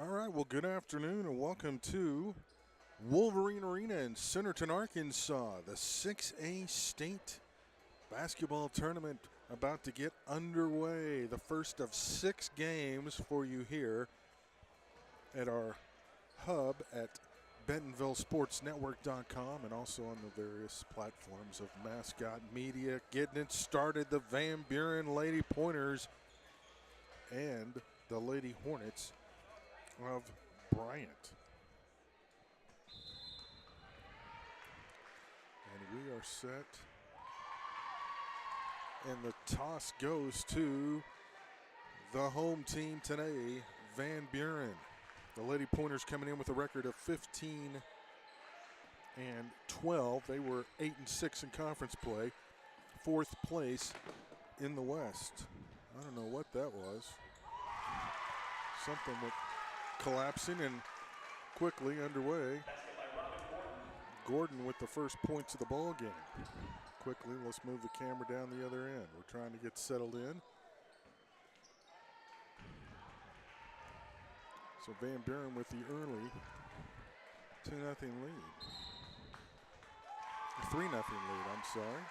All right, well, good afternoon and welcome to Wolverine Arena in Centerton, Arkansas. The 6A state basketball tournament about to get underway. The first of 6 games for you here at our hub at BentonvilleSportsNetwork.com and also on the various platforms of Mascot Media. Getting it started, the Van Buren Lady Pointers and the Lady Hornets of Bryant. And we are set. And the toss goes to the home team today, Van Buren. The Lady Pointers coming in with a record of 15-12. They were 8-6 in conference play. 4th place in the West. I don't know what that was. Something with collapsing and quickly underway. Gordon with the first points of the ball game. Quickly, let's move the camera down the other end. We're trying to get settled in. So Van Buren with the early 2-0 lead. 3-0 lead, I'm sorry.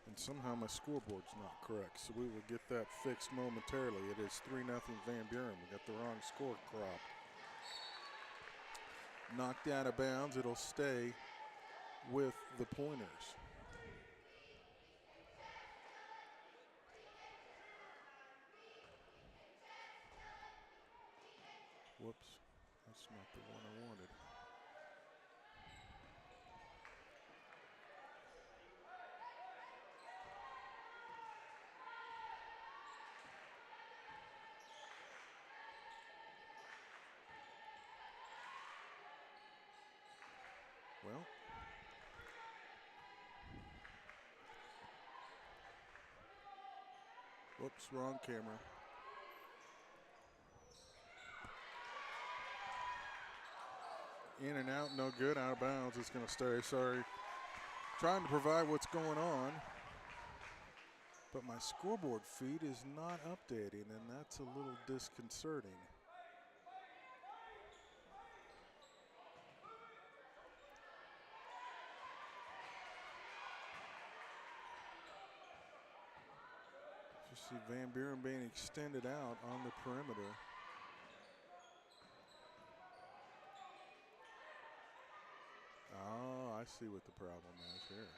And somehow my scoreboard's not correct, so we will get that fixed momentarily. It is 3-0 Van Buren. We got the wrong score crop. Knocked out of bounds. It'll stay with the Pointers. Whoops, that's not the one I wanted. Well, whoops, wrong camera. In and out, no good, out of bounds. It's going to stay, sorry. Trying to provide what's going on, but my scoreboard feed is not updating, and that's a little disconcerting. You see Van Buren being extended out on the perimeter. Oh, I see what the problem is here.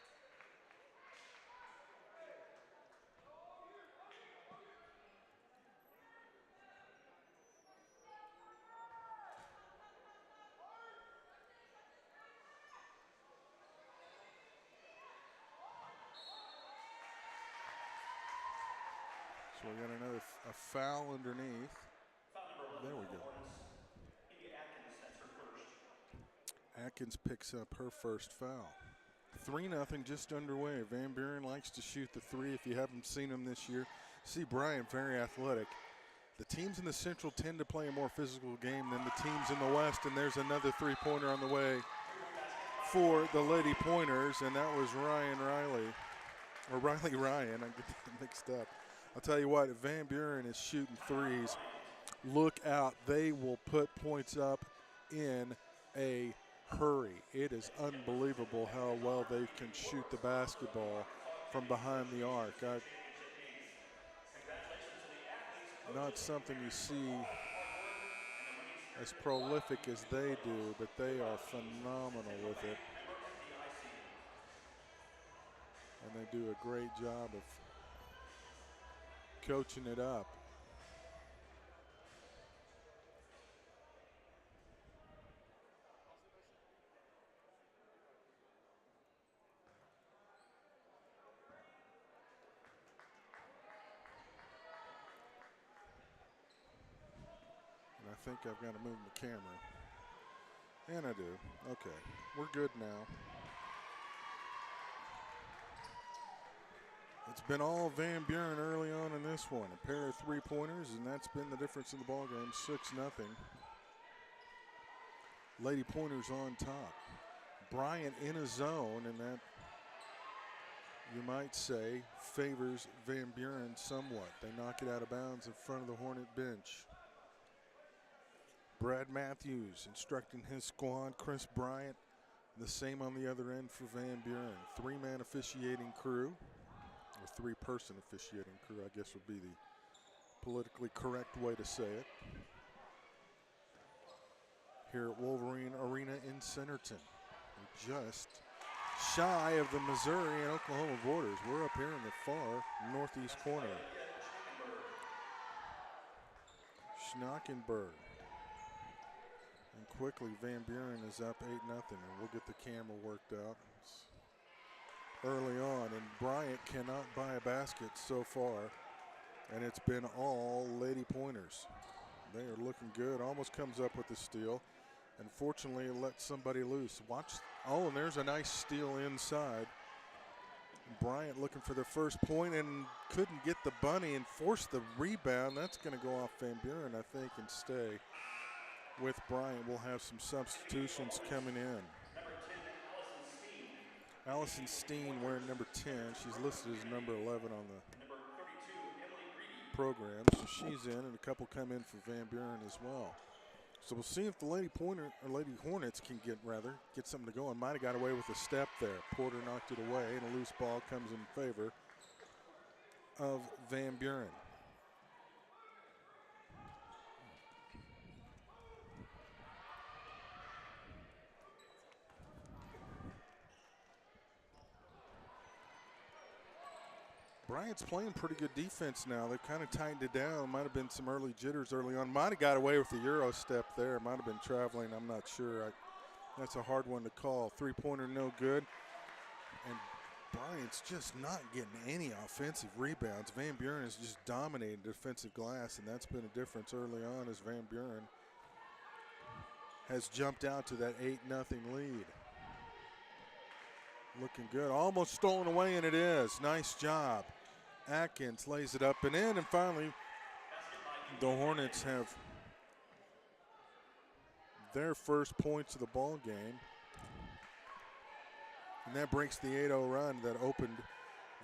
So we got a foul underneath. There we go. Atkins picks up her first foul. 3-0, just underway. Van Buren likes to shoot the three. If you haven't seen him this year, see Bryant, very athletic. The teams in the Central tend to play a more physical game than the teams in the West, and there's another three-pointer on the way for the Lady Pointers, and that was Ryan. I get that mixed up. I'll tell you what, if Van Buren is shooting threes, look out. They will put points up in a hurry. It is unbelievable how well they can shoot the basketball from behind the arc. Not something you see as prolific as they do, but they are phenomenal with it. And they do a great job of coaching it up. And I think I've got to move the camera. And I do. Okay, we're good now. It's been all Van Buren early on in this one. A pair of three-pointers, and that's been the difference in the ballgame, 6-0. Lady Pointers on top. Bryant in a zone, and that you might say, favors Van Buren somewhat. They knock it out of bounds in front of the Hornet bench. Brad Matthews instructing his squad. Chris Bryant, the same on the other end for Van Buren. Three-man officiating crew, or three-person officiating crew, I guess would be the politically correct way to say it. Here at Wolverine Arena in Centerton. We're just shy of the Missouri and Oklahoma borders. We're up here in the far northeast corner. Schnockenberg. And quickly Van Buren is up 8-0, and we'll get the camera worked out. It's early on, and Bryant cannot buy a basket so far, and it's been all Lady Pointers. They are looking good. Almost comes up with the steal. Unfortunately, it let somebody loose. Watch. Oh, and there's a nice steal inside. Bryant looking for their first point and couldn't get the bunny and forced the rebound. That's going to go off Van Buren, I think, and stay with Bryant. We'll have some substitutions coming in. Allison Steen wearing number 10. She's listed as number 11 on the program, so she's in, and a couple come in for Van Buren as well. So we'll see if the Lady Hornets can get something to go. And might have got away with a step there. Porter knocked it away, and a loose ball comes in favor of Van Buren. Bryant's playing pretty good defense now. They've kind of tightened it down. Might have been some early jitters early on. Might have got away with the Euro step there. Might have been traveling. I'm not sure. That's a hard one to call. Three-pointer no good. And Bryant's just not getting any offensive rebounds. Van Buren has just dominated defensive glass, and that's been a difference early on as Van Buren has jumped out to that 8-0 lead. Looking good. Almost stolen away, and it is. Nice job. Atkins lays it up and in, and finally the Hornets have their first points of the ball game. And that breaks the 8-0 run that opened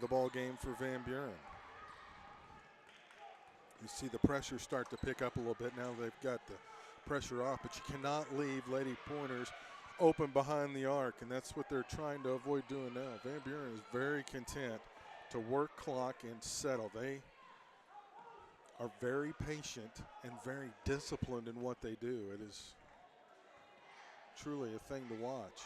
the ball game for Van Buren. You see the pressure start to pick up a little bit now. They've got the pressure off, but you cannot leave Lady Pointers open behind the arc, and that's what they're trying to avoid doing now. Van Buren is very content to work clock and settle. They are very patient and very disciplined in what they do. It is truly a thing to watch.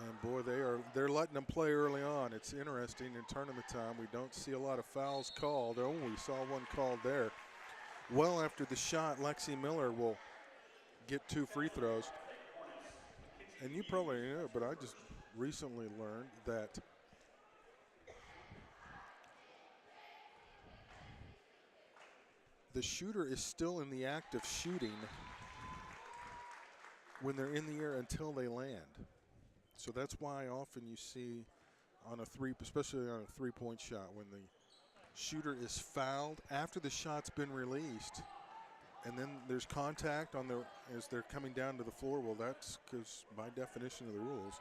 And boy, they're letting them play early on. It's interesting in tournament time. We don't see a lot of fouls called. Oh, we saw one called there. Well, after the shot, Lexi Miller will get 2 free throws. And you probably know, but I just recently learned that the shooter is still in the act of shooting when they're in the air until they land. So that's why often you see on especially on a three-point shot, when the shooter is fouled after the shot's been released, and then there's contact as they're coming down to the floor. Well, that's because by definition of the rules,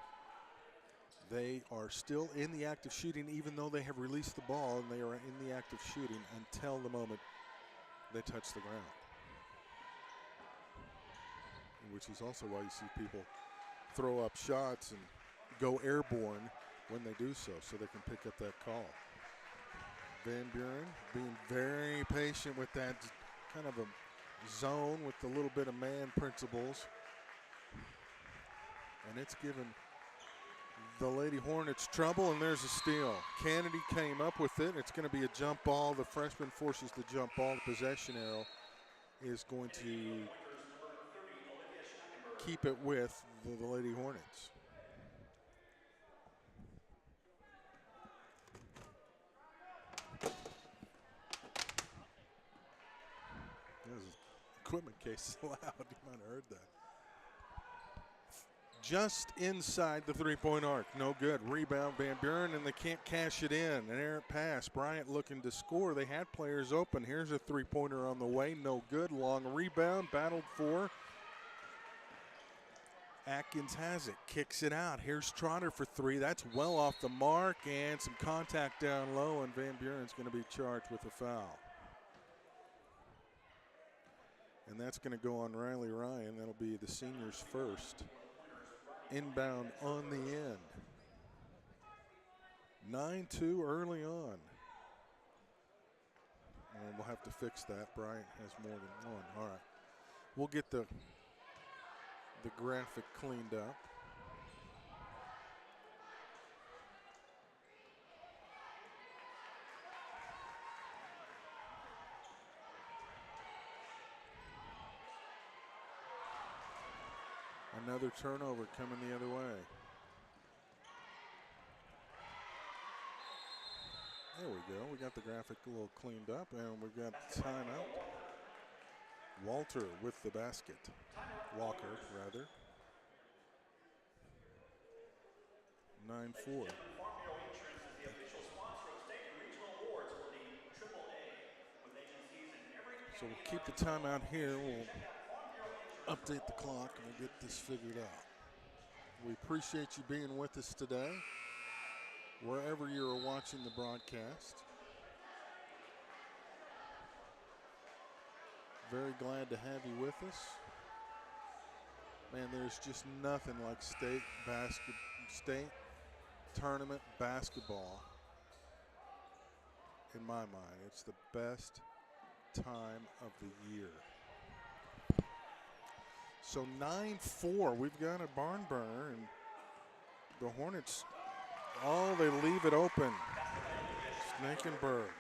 they are still in the act of shooting even though they have released the ball, and they are in the act of shooting until the moment they touch the ground. Which is also why you see people throw up shots and go airborne when they do so they can pick up that call. Van Buren being very patient with that kind of a zone with a little bit of man principles. And it's given the Lady Hornets trouble, and there's a steal. Kennedy came up with it. It's going to be a jump ball. The freshman forces the jump ball. The possession arrow is going to keep it with the Lady Hornets. There's equipment case loud. You might have heard that. Just inside the three-point arc. No good. Rebound Van Buren, and they can't cash it in. An errant pass. Bryant looking to score. They had players open. Here's a three-pointer on the way. No good. Long rebound. Battled for. Atkins has it, kicks it out. Here's Trotter for three. That's well off the mark, and some contact down low, and Van Buren's going to be charged with a foul. And that's going to go on Riley Ryan. That'll be the senior's first. Inbound on the end. 9-2 early on. And we'll have to fix that. Bryant has more than one. All right. We'll get the graphic cleaned up. Another turnover coming the other way. There we go. We got the graphic a little cleaned up, and we've got timeout. Walter with the basket. Walker, rather. 9-4. So we'll keep the timeout here. We'll update the clock, and we'll get this figured out. We appreciate you being with us today, wherever you're watching the broadcast. Very glad to have you with us. Man, there's just nothing like state tournament basketball in my mind. It's the best time of the year. So 9-4, we've got a barn burner, and the Hornets, they leave it open. Snakenberg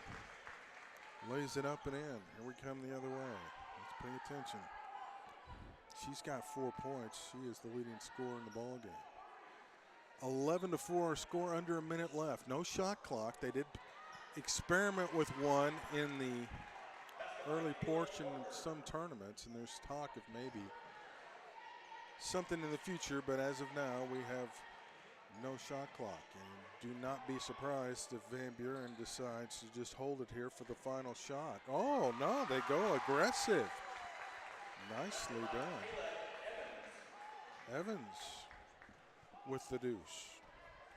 lays it up and in. Here we come the other way. Let's pay attention. She's got 4 points. She is the leading scorer in the ball game. 11-4 score, under a minute left. No shot clock. They did experiment with one in the early portion of some tournaments, and there's talk of maybe something in the future, but as of now, we have no shot clock. And do not be surprised if Van Buren decides to just hold it here for the final shot. Oh, no, they go aggressive. Nicely done. Evans with the deuce.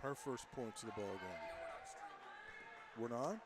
Her first points of the ball game. We're not?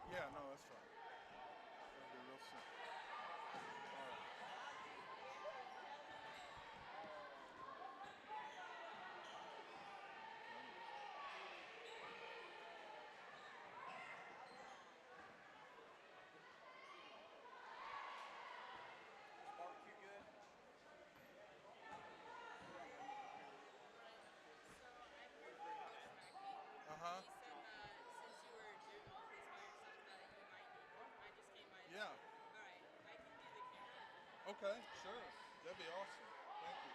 Yeah, no, that's fine. That'll be real simple. All right. Barbecue good? Uh-huh. Yeah. Okay, sure. That'd be awesome. Thank you.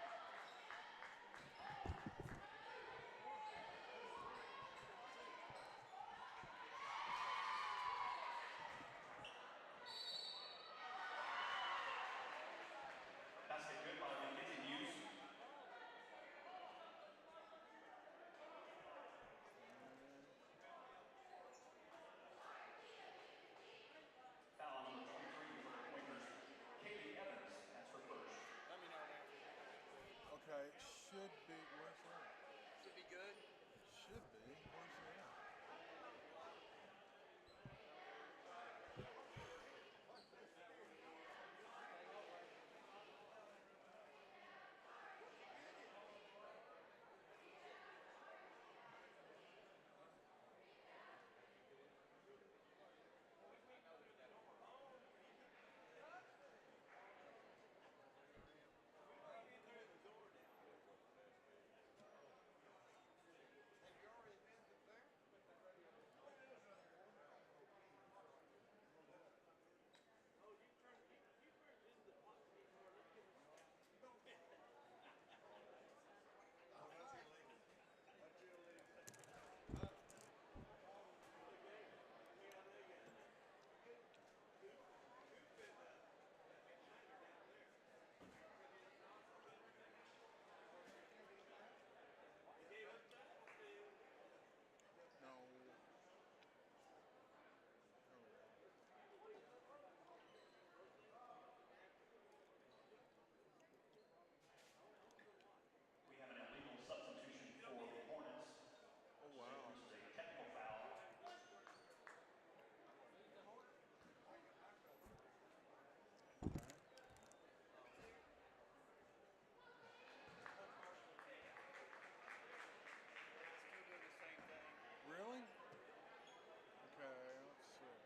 Should be. Where's that? Should be good. Should be. Where's that? No. There we go. We have an illegal substitution for the Hornets, Oh so wow. this is a technical foul. Okay. Still doing the same thing. Really? Okay. Let's see.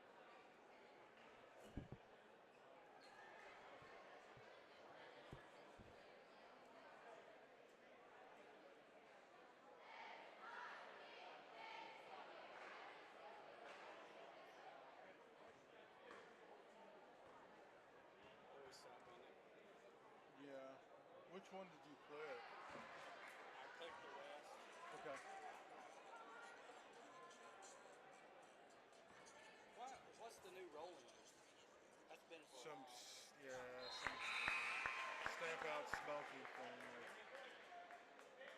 Always something. Yeah. Which one did you click? I clicked the West. Okay. What's the new rolling? That's been for a Some, while. some stamp out smoky thing.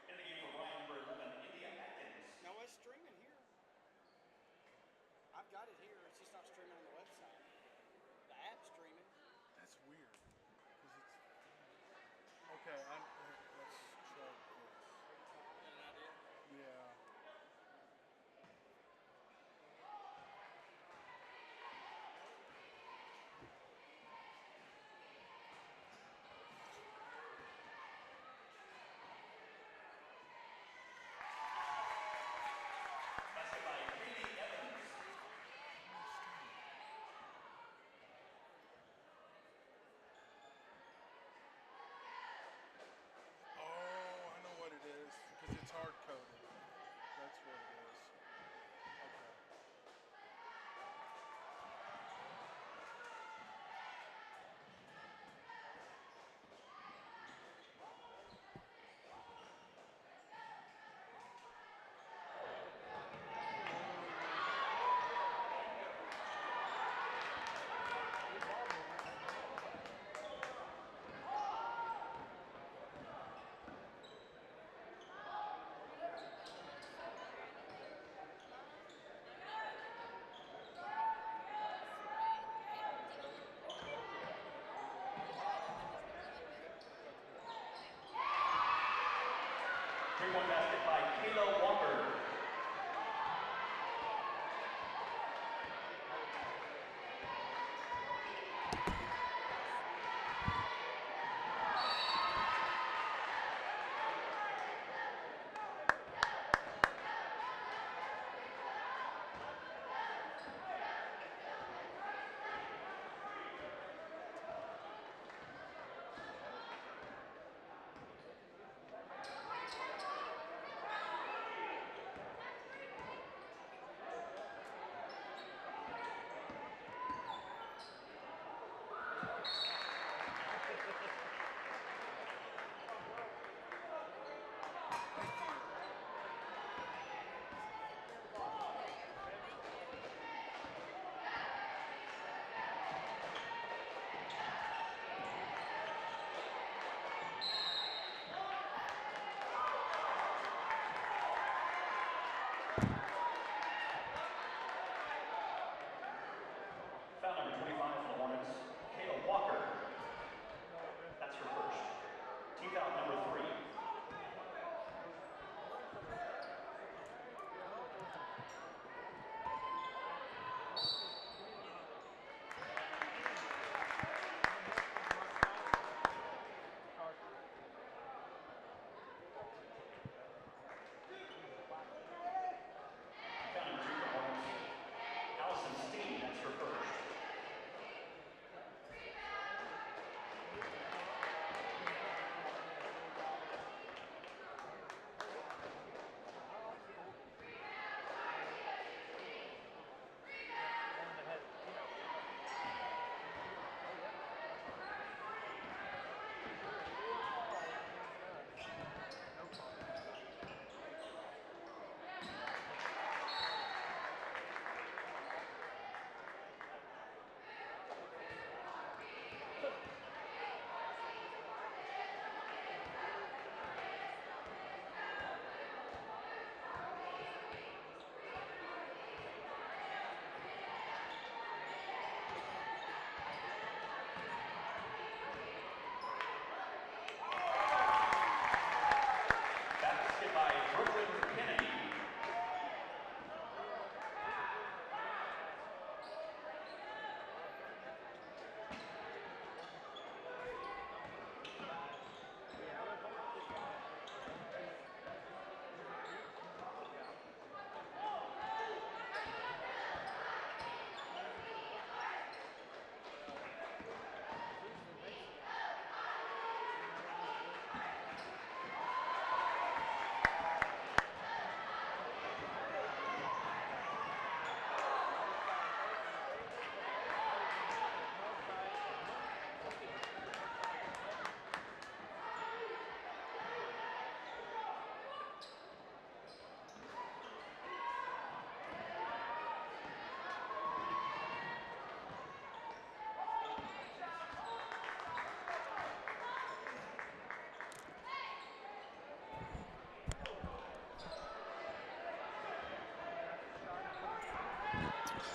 In the game for Bryant, India Atkins. No, it's streaming here. I've got it here. It's just not streaming on the website. The app's streaming. That's weird. 'Cause it's. Okay. Let's try this. Got an idea? Yeah. Basket by Katie Evans. Oh, I know what it is. Because it's hard coded. That's what it is. Okay. Three-point basket by Kayla Walker.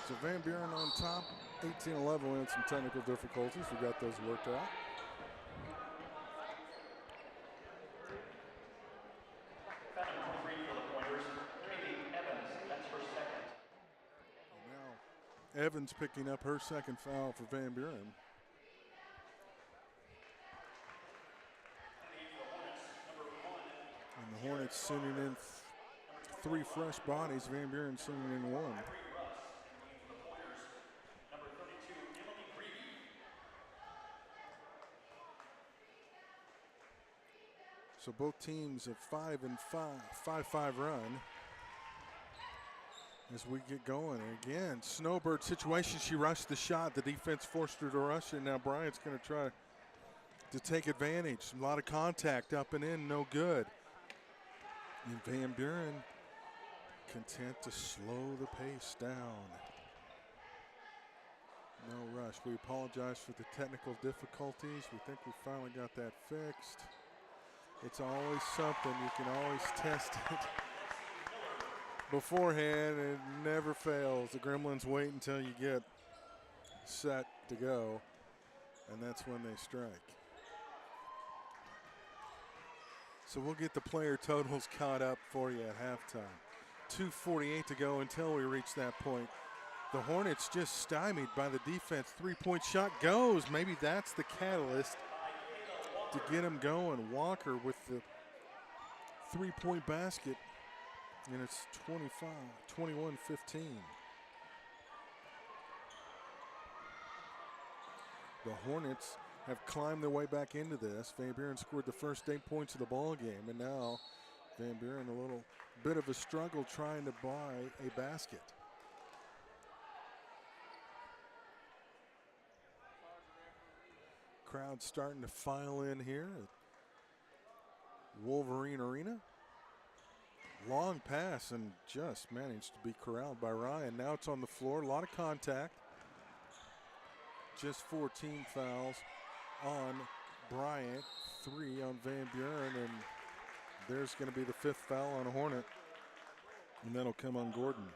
So Van Buren on top, 18-11. We had some technical difficulties. We got those worked out. Foul number 3 for the Pointers. Kaylee Evans, that's her second. Now Evans picking up her second foul for Van Buren. And the Hornets sending in 3 fresh bodies. Van Buren sending in 1. So both teams a 5-5 run as we get going. And again, Snowbird situation. She rushed the shot. The defense forced her to rush it. Now Bryant's going to try to take advantage. A lot of contact up and in, no good. And Van Buren content to slow the pace down. No rush. We apologize for the technical difficulties. We think we finally got that fixed. It's always something. You can always test it beforehand. It never fails. The Gremlins wait until you get set to go, and that's when they strike. So we'll get the player totals caught up for you at halftime. 2:48 to go until we reach that point. The Hornets just stymied by the defense. Three-point shot goes. Maybe that's the catalyst to get them going. Walker with the three-point basket, and it's 21-15. The Hornets have climbed their way back into this. Van Buren scored the first 8 points of the ball game, and now Van Buren a little bit of a struggle trying to buy a basket. Crowd starting to file in here at Wolverine Arena. Long pass and just managed to be corralled by Ryan. Now it's on the floor, a lot of contact. Just 14 fouls on Bryant, 3 on Van Buren, and there's going to be the 5th foul on a Hornet, and that'll come on Gordon.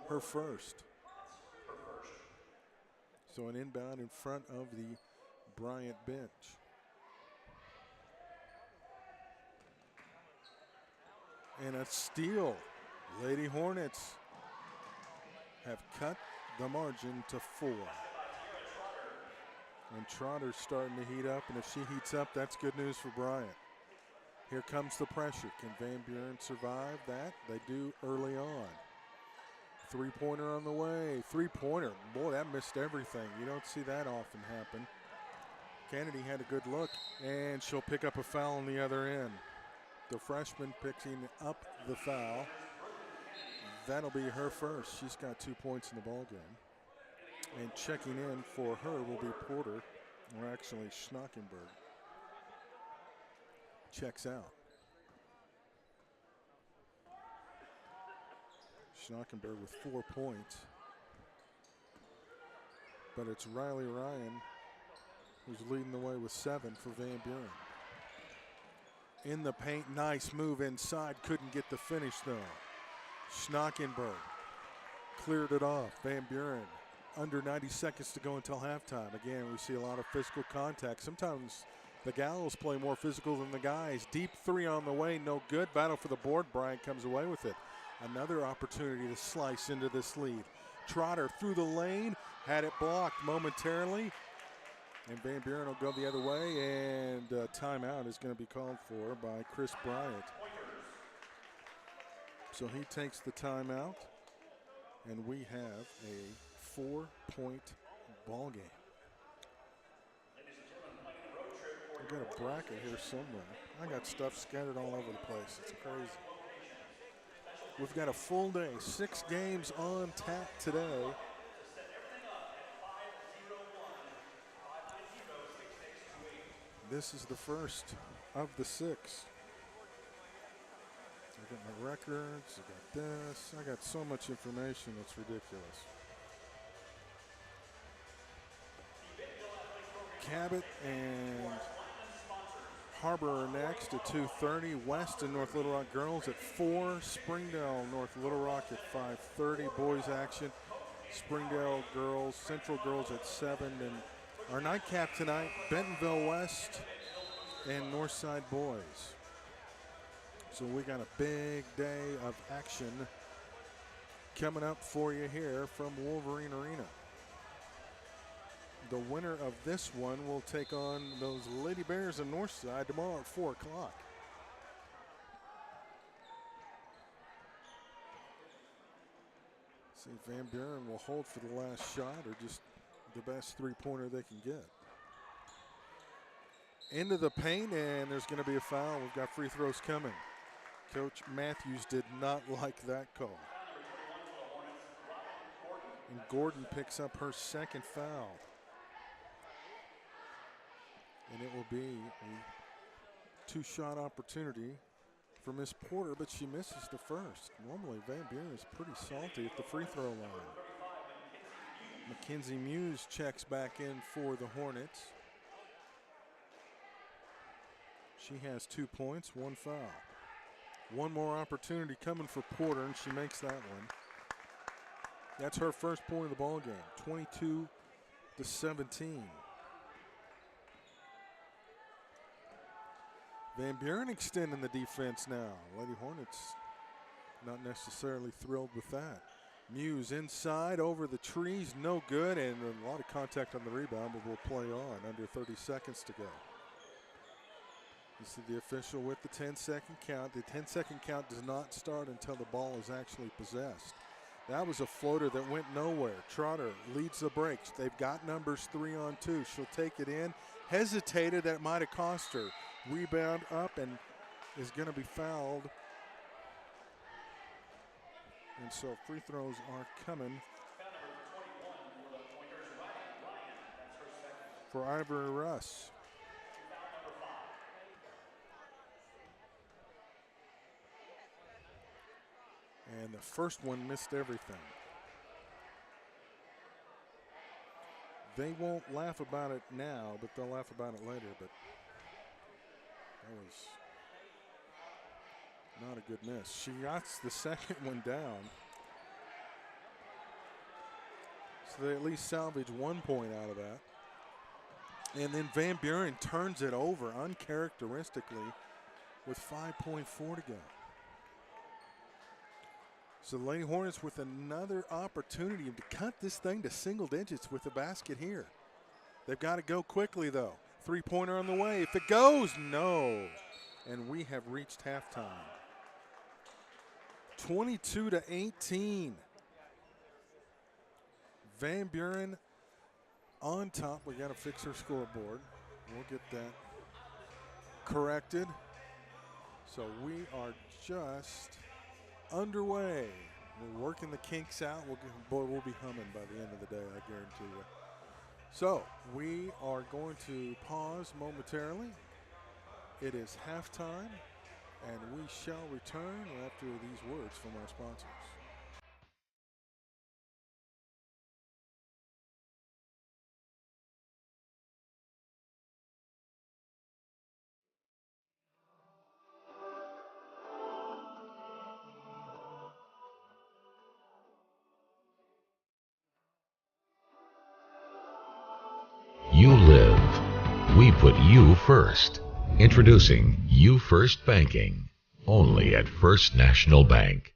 Her first. So an inbound in front of the Bryant bench. And a steal. Lady Hornets have cut the margin to 4. And Trotter's starting to heat up, and if she heats up, that's good news for Bryant. Here comes the pressure. Can Van Buren survive that? They do early on. Three-pointer on the way. Three-pointer. Boy, that missed everything. You don't see that often happen. Kennedy had a good look, and she'll pick up a foul on the other end. The freshman picking up the foul. That'll be her first. She's got 2 points in the ball game. And checking in for her will be Porter, or actually Schnockenberg. Checks out. Schnockenberg with 4 points. But it's Riley Ryan who's leading the way with 7 for Van Buren. In the paint, nice move inside. Couldn't get the finish though. Schnockenberg cleared it off. Van Buren under 90 seconds to go until halftime. Again, we see a lot of physical contact. Sometimes the gals play more physical than the guys. Deep 3 on the way, no good. Battle for the board. Bryant comes away with it. Another opportunity to slice into this lead. Trotter through the lane, had it blocked momentarily. And Van Buren will go the other way, and timeout is going to be called for by Chris Bryant. So he takes the timeout, and we have a 4-point ball game. I got a bracket here somewhere. I got stuff scattered all over the place. It's crazy. We've got a full day, 6 games on tap today. This is the first of the 6. I got my records, I got this. I got so much information, it's ridiculous. Cabot and Harbor are next at 2:30. West and North Little Rock girls at 4. Springdale, North Little Rock at 5:30. Boys action. Springdale girls, Central girls at 7. And our nightcap tonight, Bentonville West and Northside boys. So we got a big day of action coming up for you here from Wolverine Arena. The winner of this one will take on those Lady Bears in Northside tomorrow at 4 o'clock. See if Van Buren will hold for the last shot or just the best three-pointer they can get. Into the paint, and there's going to be a foul. We've got free throws coming. Coach Matthews did not like that call. And Gordon picks up her second foul. And it will be a two-shot opportunity for Miss Porter, but she misses the first. Normally, Van Buren is pretty salty at the free throw line. Mackenzie Muse checks back in for the Hornets. She has 2 points, 1 foul. One more opportunity coming for Porter, and she makes that one. That's her first point of the ball game, 22-17. Van Buren extending the defense now. Lady Hornets not necessarily thrilled with that. Muse inside over the trees, no good, and a lot of contact on the rebound, but will play on under 30 seconds to go. You see the official with the 10-second count. The 10-second count does not start until the ball is actually possessed. That was a floater that went nowhere. Trotter leads the breaks. They've got numbers 3 on 2. She'll take it in. Hesitated, that might have cost her. Rebound up and is going to be fouled. And so free throws are coming for Ivory Russ. And the first one missed everything. They won't laugh about it now, but they'll laugh about it later. But that was not a good miss. She got the second one down. So they at least salvage 1 point out of that. And then Van Buren turns it over uncharacteristically with 5.4 to go. So the Lady Hornets with another opportunity to cut this thing to single digits with the basket here. They've got to go quickly, though. Three-pointer on the way. If it goes, no. And we have reached halftime. 22-18. Van Buren on top. We got to fix her scoreboard. We'll get that corrected. So we are just underway. We're working the kinks out. We'll be humming by the end of the day, I guarantee you. So we are going to pause momentarily. It is halftime, and we shall return after these words from our sponsors. You live. We put you first. Introducing You First Banking. Only at First National Bank.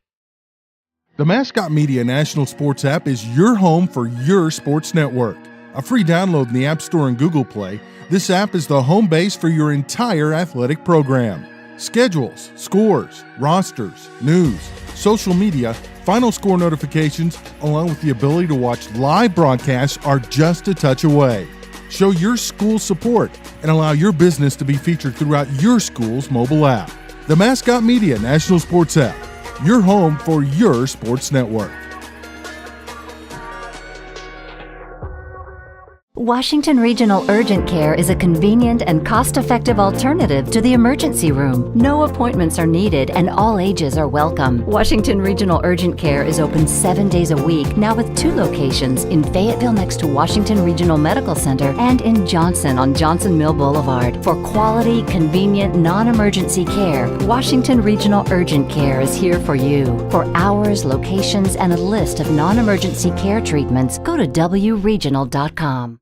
The Mascot Media National Sports app is your home for your sports network. A free download in the App Store and Google Play, this app is the home base for your entire athletic program. Schedules, scores, rosters, news, social media, final score notifications, along with the ability to watch live broadcasts are just a touch away. Show your school support and allow your business to be featured throughout your school's mobile app. The Mascot Media National Sports app, your home for your sports network. Washington Regional Urgent Care is a convenient and cost-effective alternative to the emergency room. No appointments are needed and all ages are welcome. Washington Regional Urgent Care is open 7 days a week, now with 2 locations in Fayetteville next to Washington Regional Medical Center and in Johnson on Johnson Mill Boulevard. For quality, convenient, non-emergency care, Washington Regional Urgent Care is here for you. For hours, locations, and a list of non-emergency care treatments, go to wregional.com.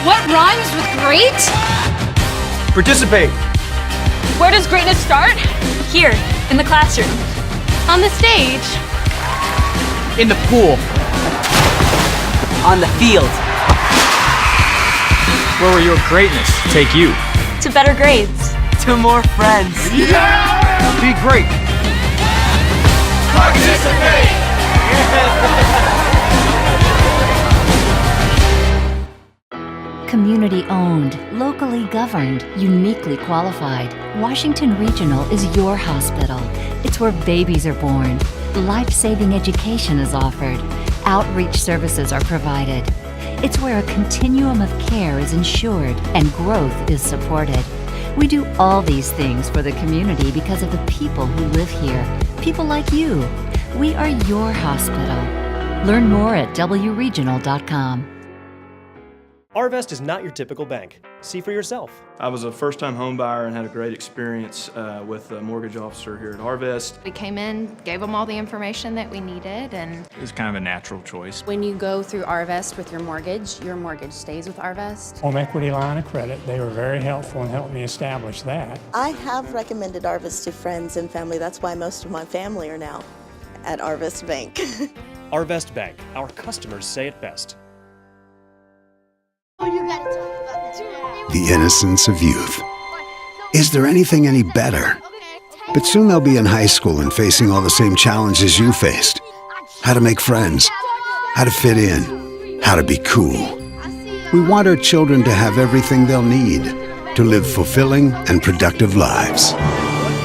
What rhymes with great? Participate. Where does greatness start? Here, in the classroom. On the stage. In the pool. On the field. Where will your greatness take you? To better grades. To more friends. Yeah! Be great. Participate! Community owned, locally governed, uniquely qualified. Washington Regional is your hospital. It's where babies are born. Life-saving education is offered. Outreach services are provided. It's where a continuum of care is ensured and growth is supported. We do all these things for the community because of the people who live here. People like you. We are your hospital. Learn more at wregional.com. Arvest is not your typical bank. See for yourself. I was a first-time home buyer and had a great experience with the mortgage officer here at Arvest. We came in, gave them all the information that we needed, and it was kind of a natural choice. When you go through Arvest with your mortgage stays with Arvest. Home equity line of credit, they were very helpful in helping me establish that. I have recommended Arvest to friends and family. That's why most of my family are now at Arvest Bank. Arvest Bank, our customers say it best. The innocence of youth. Is there anything any better? But soon they'll be in high school and facing all the same challenges you faced. How to make friends, how to fit in, how to be cool. We want our children to have everything they'll need to live fulfilling and productive lives.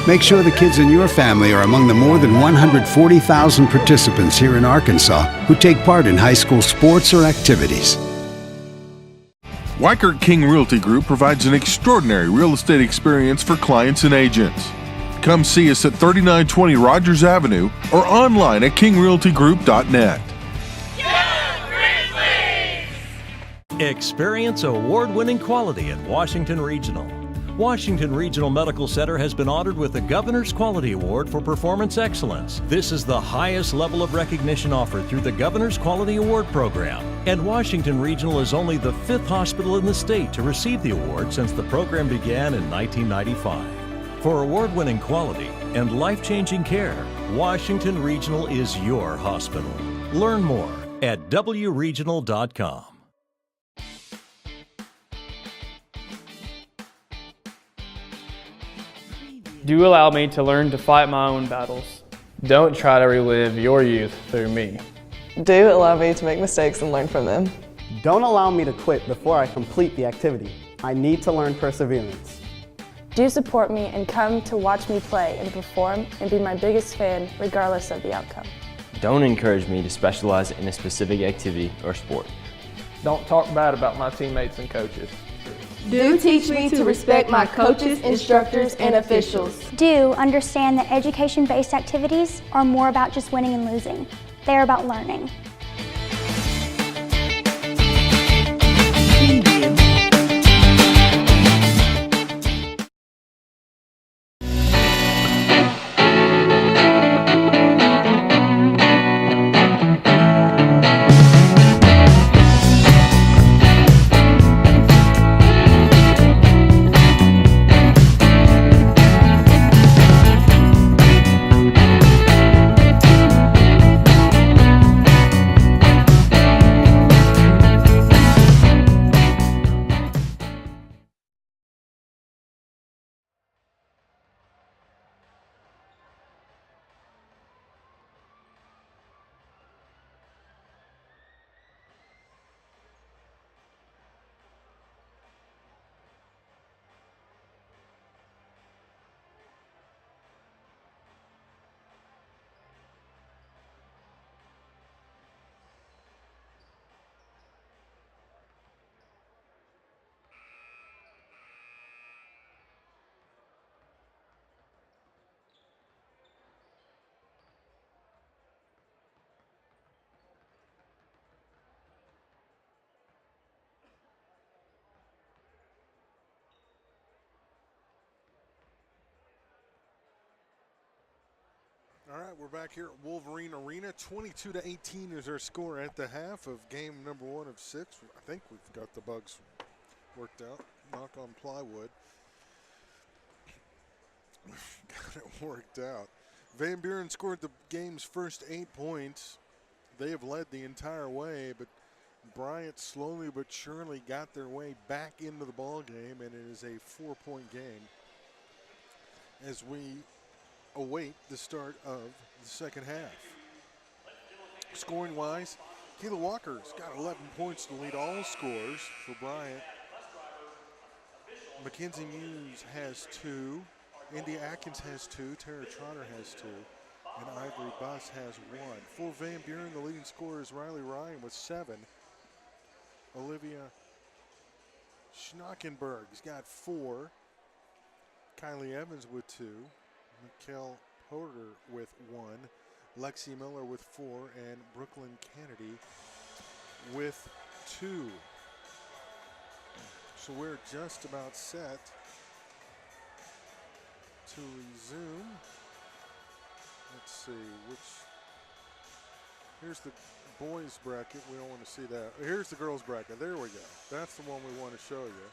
Make sure the kids in your family are among the more than 140,000 participants here in Arkansas who take part in high school sports or activities. Weichert King Realty Group provides an extraordinary real estate experience for clients and agents. Come see us at 3920 Rogers Avenue or online at kingrealtygroup.net. Experience award-winning quality at Washington Regional. Washington Regional Medical Center has been honored with the Governor's Quality Award for Performance Excellence. This is the highest level of recognition offered through the Governor's Quality Award program. And Washington Regional is only the 5th hospital in the state to receive the award since the program began in 1995. For award-winning quality and life-changing care, Washington Regional is your hospital. Learn more at wregional.com. Do allow me to learn to fight my own battles. Don't try to relive your youth through me. Do allow me to make mistakes and learn from them. Don't allow me to quit before I complete the activity. I need to learn perseverance. Do support me and come to watch me play and perform and be my biggest fan regardless of the outcome. Don't encourage me to specialize in a specific activity or sport. Don't talk bad about my teammates and coaches. Do teach me to respect my coaches, instructors, and officials. Do understand that education-based activities are more about just winning and losing. They're about learning. All right, we're back here at Wolverine Arena. 22-18 is our score at the half of game number 1 of 6. I think we've got the bugs worked out. Knock on plywood. Got it worked out. Van Buren scored the game's first 8 points. They have led the entire way, but Bryant slowly but surely got their way back into the ball game, and it is a 4-point game as we await the start of the second half. Scoring wise, Kayla Walker's got 11 points to lead all scores for Bryant. Mackenzie Muse has 2. India Atkins has 2. Tara Trotter has 2. And Ivory Buss has 1. For Van Buren, the leading scorer is Riley Ryan with 7. Olivia Schnockenberg's got 4. Kylie Evans with 2. Mikkel Porter with 1, Lexi Miller with 4, and Brooklyn Kennedy with 2. So we're just about set to resume. Let's see here's the boys bracket. We don't want to see that. Here's the girls bracket. There we go. That's the one we want to show you,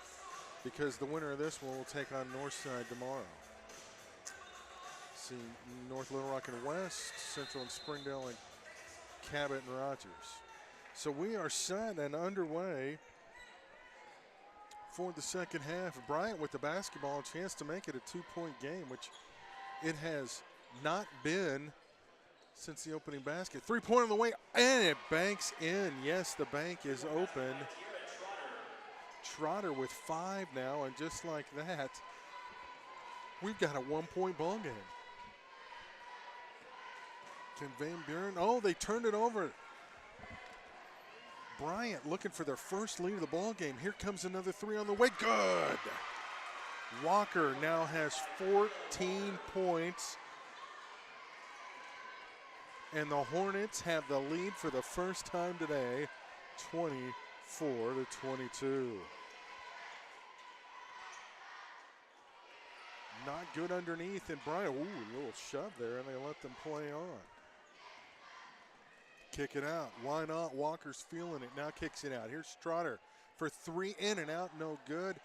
because the winner of this one will take on Northside tomorrow. See North Little Rock and West, Central and Springdale, and Cabot and Rogers. So we are set and underway for the second half. Bryant with the basketball, a chance to make it a 2-point game, which it has not been since the opening basket. 3-point on the way, and it banks in. Yes, the bank is open. Trotter with 5 now, and just like that, we've got a 1-point ball game. Can Van Buren, oh, they turned it over. Bryant looking for their first lead of the ball game. Here comes another 3 on the way, good. Walker now has 14 points. And the Hornets have the lead for the first time today, 24-22. Not good underneath, and Bryant, ooh, a little shove there, and they let them play on. Kick it out. Why not? Walker's feeling it. Now kicks it out. Here's Trotter for three, in and out, no good.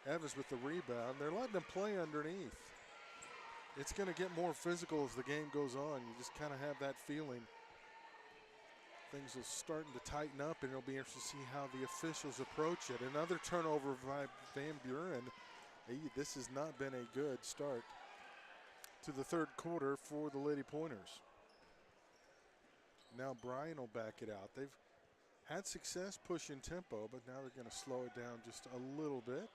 Evans with the rebound. They're letting them play underneath. It's going to get more physical as the game goes on. You just kind of have that feeling. Things will starting to tighten up, and it'll be interesting to see how the officials approach it. Another turnover by Van Buren. This has not been a good start to the third quarter for the Lady Pointers. Now Bryant will back it out. They've had success pushing tempo, but now they're going to slow it down just a little bit,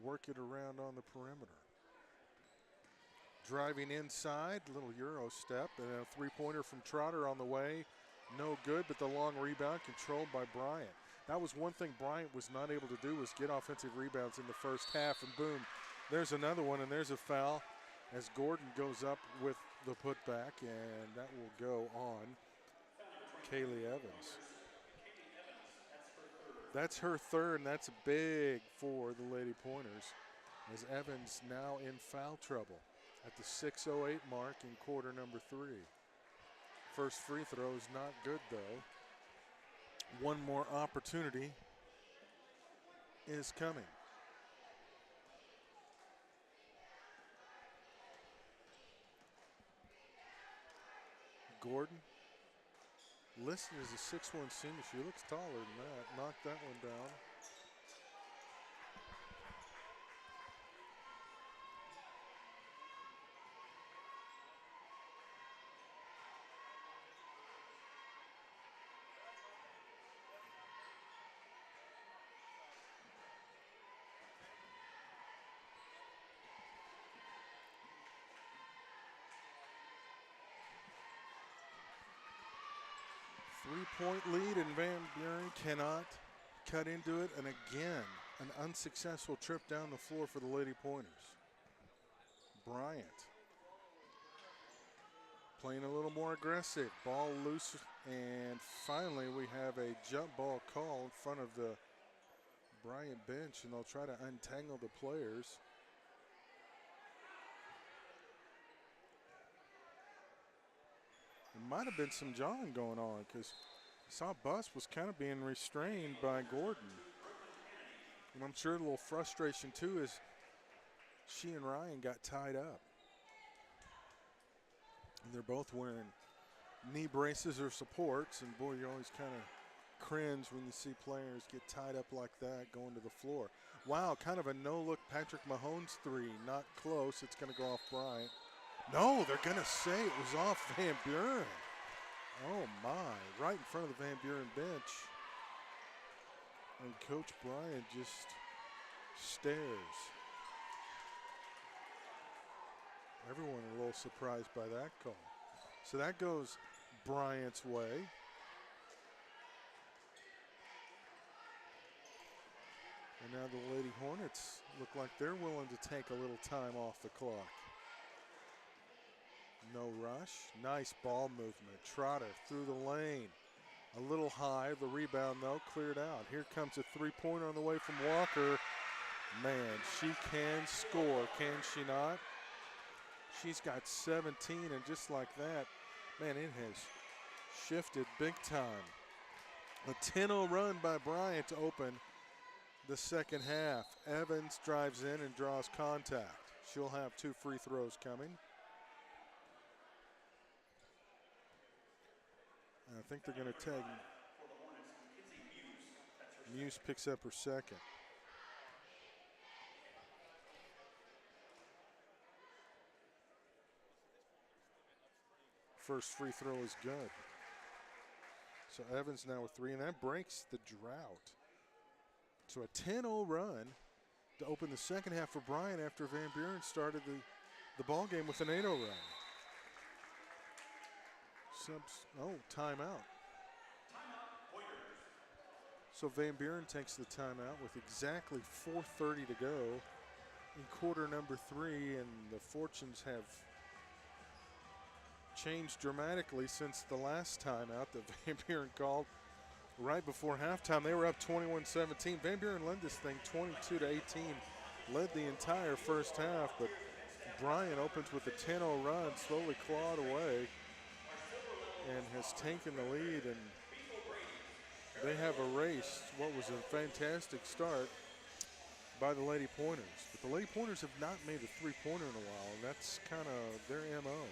work it around on the perimeter. Driving inside, little Euro step, and a three-pointer from Trotter on the way. No good, but the long rebound controlled by Bryant. That was one thing Bryant was not able to do, was get offensive rebounds in the first half, and boom, there's another one, and there's a foul as Gordon goes up with the putback, and that will go on Kaylee Evans. That's her third, and that's big for the Lady Pointers, as Evans now in foul trouble at the 6:08 mark in quarter number 3. First free throw is not good, though. One more opportunity is coming. Gordon, listed as a 6'1" senior. She looks taller than that. Knocked that one down. Three-point lead, and Van Buren cannot cut into it. And again, an unsuccessful trip down the floor for the Lady Pointers. Bryant playing a little more aggressive. Ball loose, and finally we have a jump ball call in front of the Bryant bench, and they'll try to untangle the players. There might have been some jawing going on, because I saw Buss was kind of being restrained by Gordon. And I'm sure a little frustration too, as she and Ryan got tied up. And they're both wearing knee braces or supports, and boy, you always kind of cringe when you see players get tied up like that going to the floor. Wow, kind of a no-look Patrick Mahomes three, not close. It's going to go off Bryant. No, they're going to say it was off Van Buren. Oh my, right in front of the Van Buren bench. And Coach Bryant just stares. Everyone a little surprised by that call. So that goes Bryant's way. And now the Lady Hornets look like they're willing to take a little time off the clock. No rush. Nice ball movement. Trotter through the lane. A little high. The rebound, though, cleared out. Here comes a three-pointer on the way from Walker. Man, she can score, can she not? She's got 17, and just like that, man, it has shifted big time. A 10-0 run by Bryant to open the second half. Evans drives in and draws contact. She'll have 2 free throws coming. I think they're going to tag. Muse picks up her second. First free throw is good. So Evans now with 3, and that breaks the drought. So a 10-0 run to open the second half for Bryant after Van Buren started the ball game with an 8-0 run. Timeout. So Van Buren takes the timeout with exactly 4:30 to go in quarter number 3, and the fortunes have changed dramatically since the last timeout that Van Buren called right before halftime. They were up 21-17. Van Buren led this thing 22-18, led the entire first half, but Bryant opens with a 10-0 run, slowly clawed away, and has taken the lead, and they have erased what was a fantastic start by the Lady Pointers. But the Lady Pointers have not made a three-pointer in a while, and that's kind of their MO.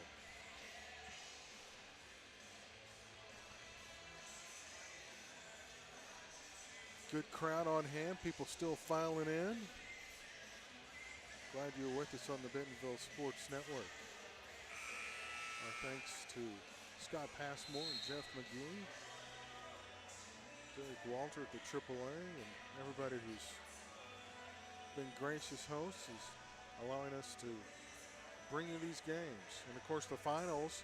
Good crowd on hand, people still filing in. Glad you're with us on the Bentonville Sports Network. Our thanks to Scott Passmore and Jeff McGee, Derek Walter at the AAA, and everybody who's been gracious hosts is allowing us to bring you these games. And of course the finals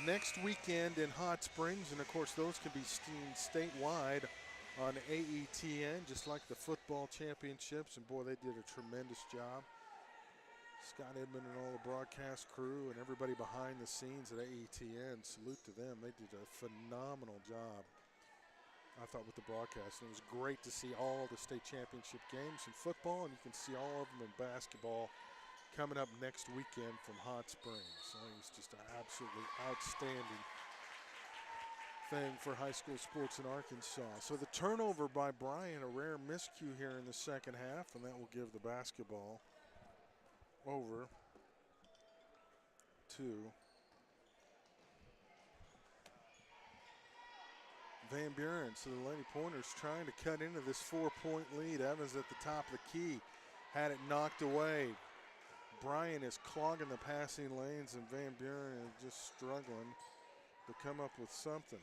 next weekend in Hot Springs, and of course those can be seen statewide on AETN, just like the football championships, and boy, they did a tremendous job. Scott Edmond and all the broadcast crew and everybody behind the scenes at AETN, salute to them. They did a phenomenal job, I thought, with the broadcast. And it was great to see all the state championship games in football, and you can see all of them in basketball coming up next weekend from Hot Springs. So it was just an absolutely outstanding thing for high school sports in Arkansas. So the turnover by Bryant, a rare miscue here in the second half, and that will give the basketball over to Van Buren. So the Lady Pointers trying to cut into this 4-point lead. Evans at the top of the key, had it knocked away. Bryant is clogging the passing lanes, and Van Buren is just struggling to come up with something.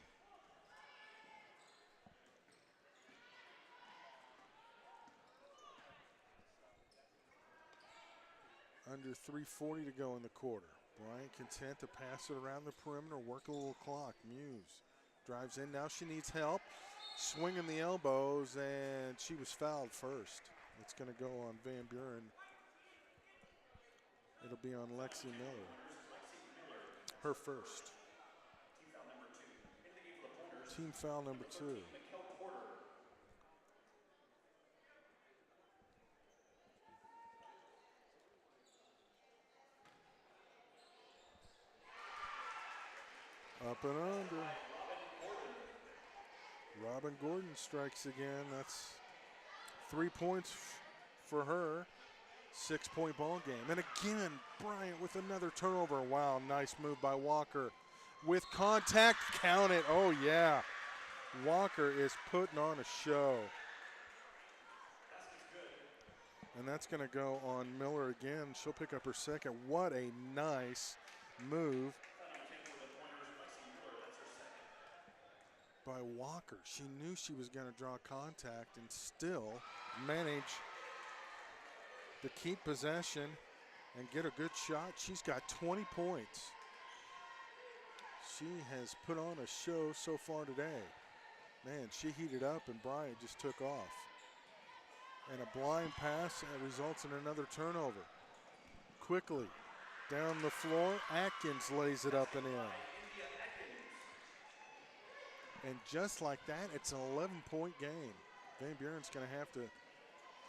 Under 3:40 to go in the quarter. Bryant content to pass it around the perimeter, work a little clock. Muse drives in. Now she needs help. Swinging the elbows, and she was fouled first. It's going to go on Van Buren. It'll be on Lexi Miller. Her first. Team foul number 2. Up and under. Robin Gordon strikes again. That's 3 points for her. 6-point ball game. And again, Bryant with another turnover. Wow, nice move by Walker. With contact, count it. Oh, yeah. Walker is putting on a show. And that's going to go on Miller again. She'll pick up her second. What a nice move by Walker. She knew she was going to draw contact and still manage to keep possession and get a good shot. She's got 20 points. She has put on a show so far today. Man, she heated up and Bryant just took off. And a blind pass results in another turnover. Quickly down the floor, Atkins lays it up and in. And just like that, it's an 11-point game. Van Buren's going to have to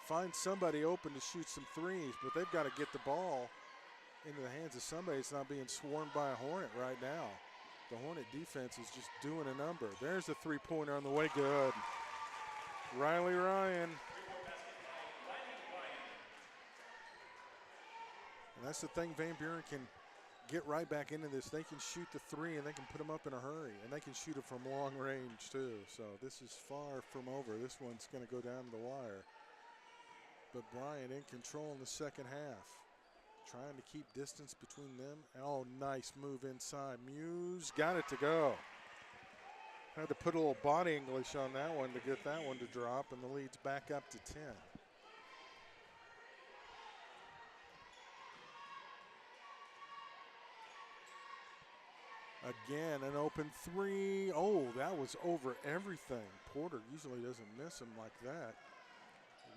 find somebody open to shoot some threes, but they've got to get the ball into the hands of somebody that's not being swarmed by a Hornet right now. The Hornet defense is just doing a number. There's a three-pointer on the way. Good. Riley Ryan. And that's the thing, Van Buren can get right back into this. They can shoot the three and they can put them up in a hurry, and they can shoot it from long range too. So this is far from over. This one's going to go down to the wire. But Bryant in control in the second half, trying to keep distance between them. Oh, nice move inside. Muse got it to go. Had to put a little body English on that one to get that one to drop, and the lead's back up to 10. Again, an open three. Oh, that was over everything. Porter usually doesn't miss him like that.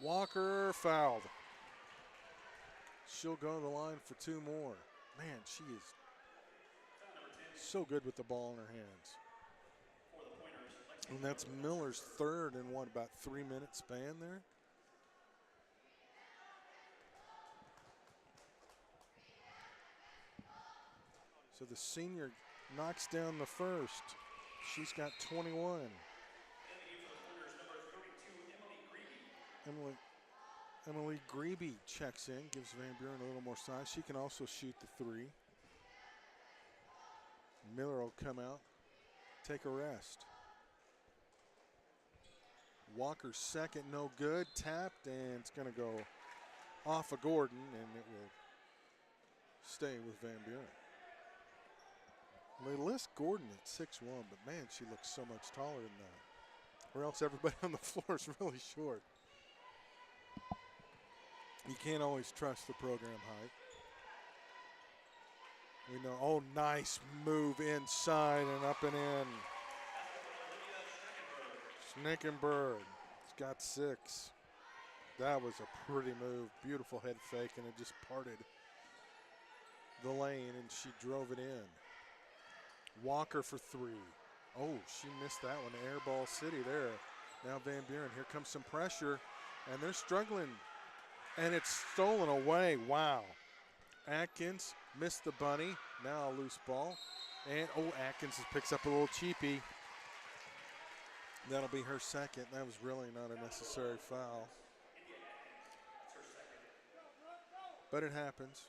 Walker fouled. She'll go to the line for two more. Man, she is so good with the ball in her hands. And that's Miller's third in what, about 3-minute span there? So the senior knocks down the first. She's got 21. Emily Grebe checks in, gives Van Buren a little more size. She can also shoot the three. Miller will come out, take a rest. Walker's second, no good. Tapped, and it's going to go off of Gordon, and it will stay with Van Buren. They list Gordon at 6'1", but man, she looks so much taller than that. Or else everybody on the floor is really short. You can't always trust the program height. We know, oh, nice move inside and up and in. Schnickenberg has got 6. That was a pretty move. Beautiful head fake, and it just parted the lane, and she drove it in. Walker for 3. Oh, she missed that one. Air ball city there. Now Van Buren, here comes some pressure, and they're struggling, and it's stolen away. Wow. Atkins missed the bunny. Now a loose ball. And, oh, Atkins picks up a little cheapie. That'll be her second. That was really not a necessary foul. But it happens.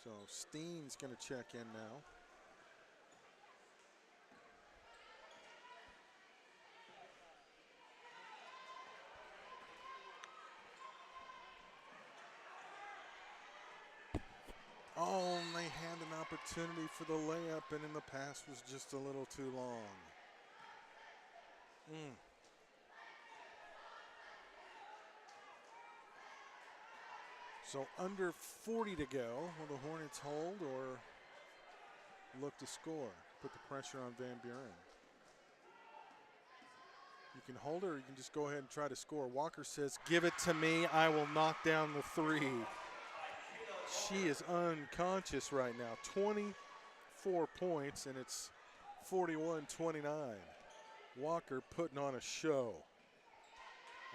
So Steen's going to check in now. Oh, and they had an opportunity for the layup, and then the pass was just a little too long. So under 40 to go. Will the Hornets hold or look to score? Put the pressure on Van Buren. You can hold her, or you can just go ahead and try to score. Walker says, give it to me. I will knock down the 3. She is unconscious right now. 24 points, and it's 41-29. Walker putting on a show.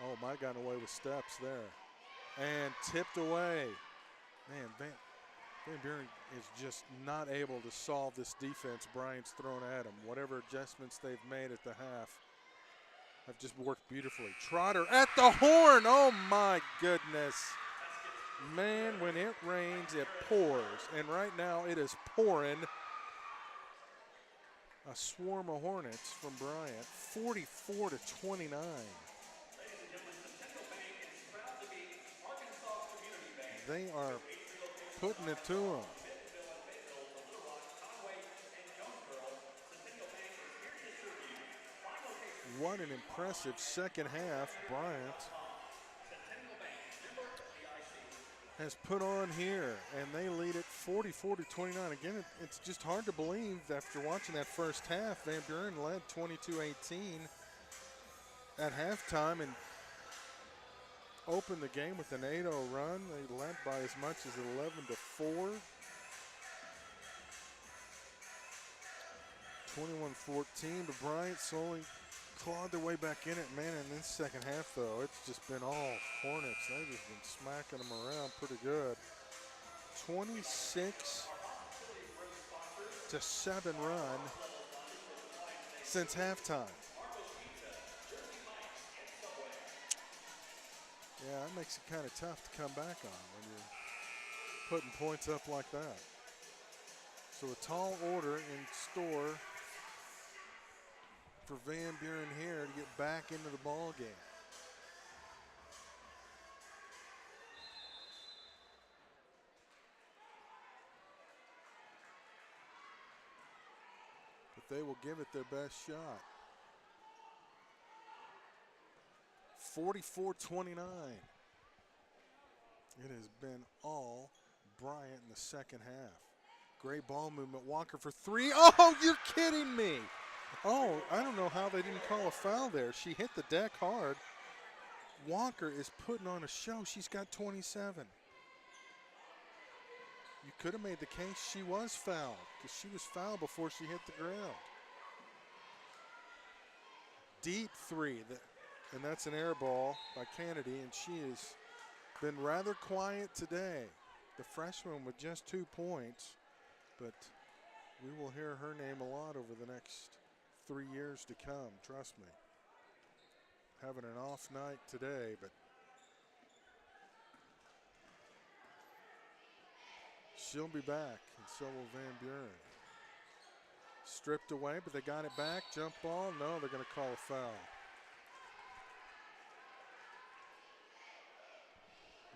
Oh, my, got away with steps there. And tipped away. Man, Van Buren is just not able to solve this defense Bryant's thrown at him. Whatever adjustments they've made at the half have just worked beautifully. Trotter at the horn. Oh, my goodness. Man, when it rains, it pours. And right now it is pouring. A swarm of Hornets from Bryant, 44-29. They are putting it to them. What an impressive second half Bryant has put on here, and they lead it 44-29. Again, it's just hard to believe after watching that first half. Van Buren led 22-18 at halftime and opened the game with an 8-0 run. They led by as much as 11-4. 21-14, but Bryant slowly clawed their way back in it. Man, in this second half, though, it's just been all Hornets. They've just been smacking them around pretty good. 26-7 run since halftime. Yeah, that makes it kind of tough to come back on when you're putting points up like that. So a tall order in store for Van Buren here to get back into the ball game. But they will give it their best shot. 44-29. It has been all Bryant in the second half. Great ball movement. Walker for 3. Oh, you're kidding me. Oh, I don't know how they didn't call a foul there. She hit the deck hard. Walker is putting on a show. She's got 27. you could have made the case she was fouled because she was fouled before she hit the ground. Deep three, and that's an air ball by Kennedy, and she has been rather quiet today. The freshman with just 2 points, but we will hear her name a lot over the next 3 years to come, trust me. Having an off night today, but she'll be back, and so will Van Buren. Stripped away, but they got it back. Jump ball. No, they're going to call a foul.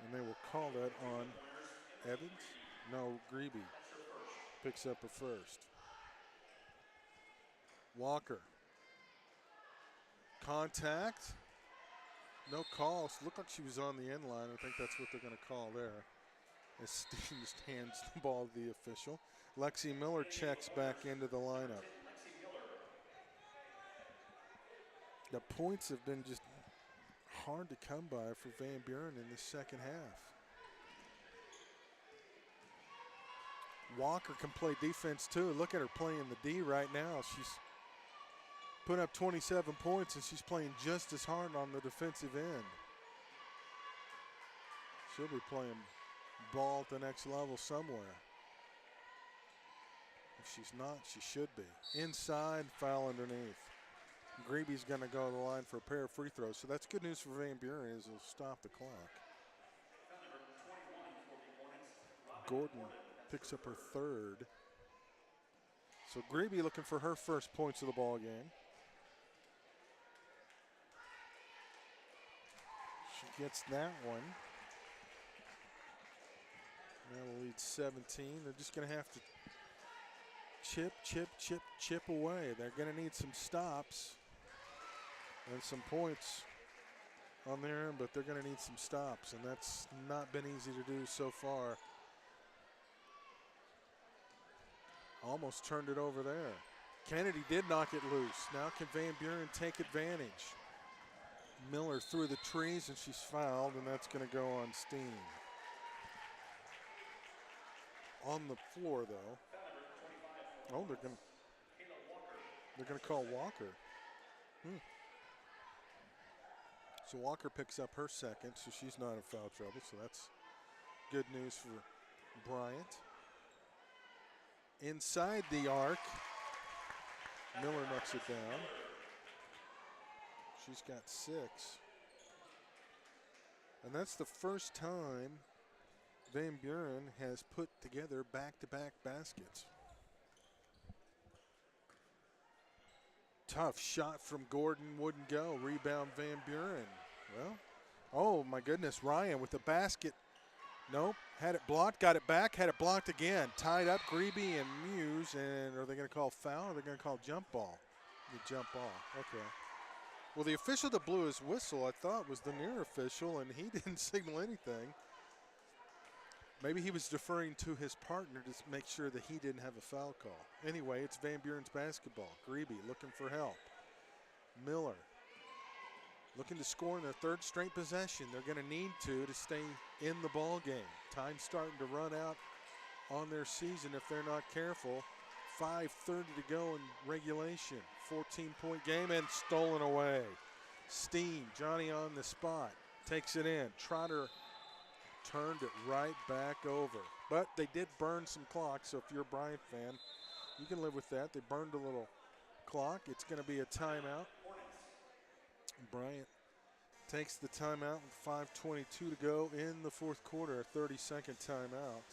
And they will call that on Evans. No, Grebe picks up her first. Walker. Contact. No call. Looked like she was on the end line. I think that's what they're going to call there. As Steen just hands the ball to the official. Lexi Miller checks back into the lineup. The points have been just hard to come by for Van Buren in the second half. Walker can play defense too. Look at her playing the D right now. She's put up 27 points and she's playing just as hard on the defensive end. She'll be playing ball at the next level somewhere. If she's not, she should be. Inside, foul underneath. Grebe's going to go to the line for a pair of free throws. So that's good news for Van Buren, as it'll stop the clock. Gordon picks up her third. So Grebe looking for her first points of the ball game. She gets that one. That'll lead 17. They're just going to have to chip away. They're going to need some stops and some points on their end, but they're going to need some stops, and that's not been easy to do so far. Almost turned it over there. Kennedy did knock it loose. Now can Van Buren take advantage? Miller through the trees, and she's fouled, and that's going to go on Steen. On the floor, though. Oh, they're going to call Walker. So Walker picks up her second, so she's not in foul trouble. So that's good news for Bryant. Inside the arc, Miller knocks it down. She's got 6. And that's the first time Van Buren has put together back-to-back baskets. Tough shot from Gordon, wouldn't go. Rebound Van Buren. Well, oh my goodness, Ryan with the basket. Nope, had it blocked, got it back, had it blocked again. Tied up Grebe and Muse, and are they going to call foul or are they going to call jump ball? The jump ball, okay. Well, the official that blew his whistle, I thought, was the near official, and he didn't signal anything. Maybe he was deferring to his partner to make sure that he didn't have a foul call. Anyway, it's Van Buren's basketball. Grebe looking for help. Miller looking to score in their third straight possession. They're going to need to stay in the ball game. Time's starting to run out on their season if they're not careful. 5:30 to go in regulation. 14-point game and stolen away. Steen, Johnny on the spot, takes it in. Trotter turned it right back over. But they did burn some clock, so if you're a Bryant fan, you can live with that. They burned a little clock. It's going to be a timeout. Bryant takes the timeout with 5:22 to go in the fourth quarter, a 30-second timeout.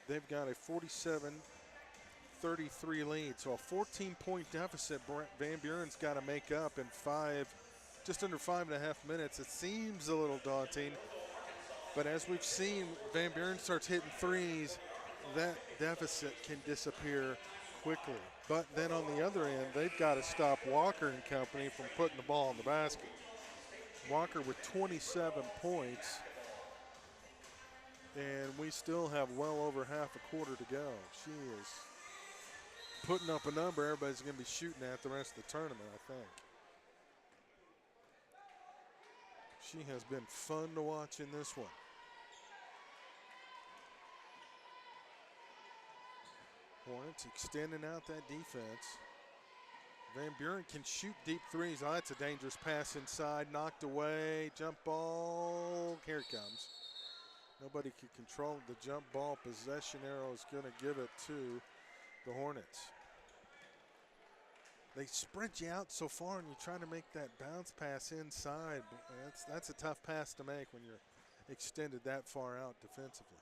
They've got a 47-33 lead, so a 14-point deficit Van Buren's got to make up in just under 5.5 minutes. It seems a little daunting, but as we've seen, Van Buren starts hitting threes, that deficit can disappear quickly. But then on the other end, they've got to stop Walker and company from putting the ball in the basket. Walker with 27 points, and we still have well over half a quarter to go. She is putting up a number everybody's going to be shooting at the rest of the tournament, I think. She has been fun to watch in this one. Hornets extending out that defense. Van Buren can shoot deep threes. Oh, that's a dangerous pass inside. Knocked away. Jump ball. Here it comes. Nobody can control the jump ball. Possession arrow is going to give it to the Hornets. They spread you out so far, and you're trying to make that bounce pass inside. That's a tough pass to make when you're extended that far out defensively.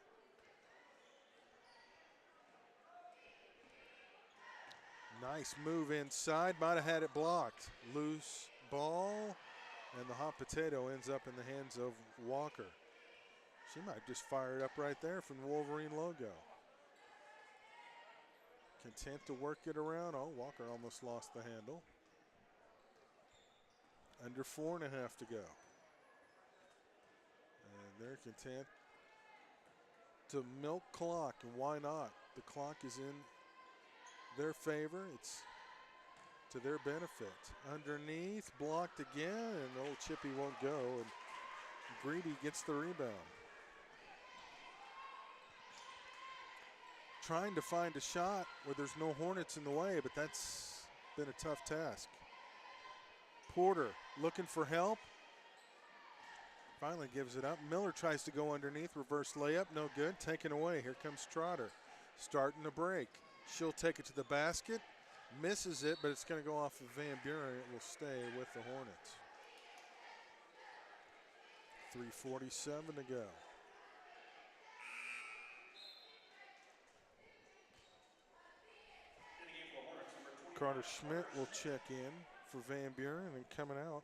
Nice move inside. Might have had it blocked. Loose ball, and the hot potato ends up in the hands of Walker. She might just fire it up right there from the Wolverine logo. Content to work it around. Oh, Walker almost lost the handle. Under 4.5 to go. And they're content to milk clock, and why not? The clock is in their favor. It's to their benefit. Underneath, blocked again, and old Chippy won't go, and Greedy gets the rebound. Trying to find a shot where there's no Hornets in the way, but that's been a tough task. Porter looking for help. Finally gives it up. Miller tries to go underneath. Reverse layup, no good. Taken away. Here comes Trotter. Starting to break. She'll take it to the basket. Misses it, but it's going to go off of Van Buren. It will stay with the Hornets. 3:47 to go. Carter Schmidt will check in for Van Buren, and coming out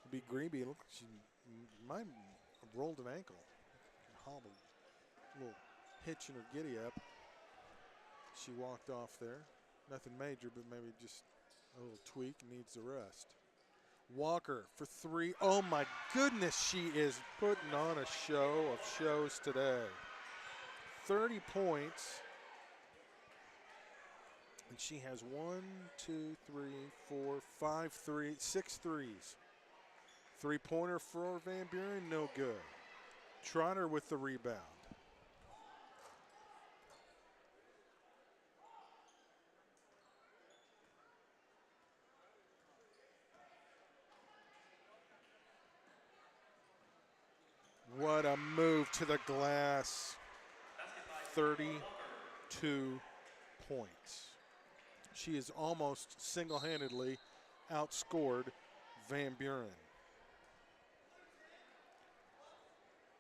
will be Greeby. Look, she might have rolled an ankle, hobbled, a little hitch in her giddy up. She walked off there. Nothing major, but maybe just a little tweak, needs the rest. Walker for 3. Oh my goodness, she is putting on a show of shows today. 30 points. And she has 6 threes. Three-pointer for Van Buren, no good. Trotter with the rebound. What a move to the glass. 32 points. She is almost single-handedly outscored Van Buren.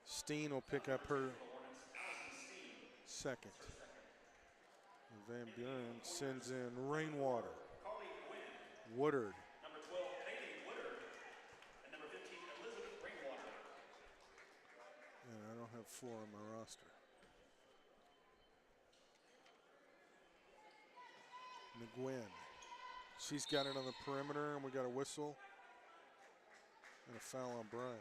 Steen will pick up her second. And Van Buren sends in Rainwater. Woodard. Number 12, Haley Woodard. And number 15, Elizabeth Rainwater. And I don't have 4 on my roster. McGuinn. She's got it on the perimeter, and we got a whistle and a foul on Bryant.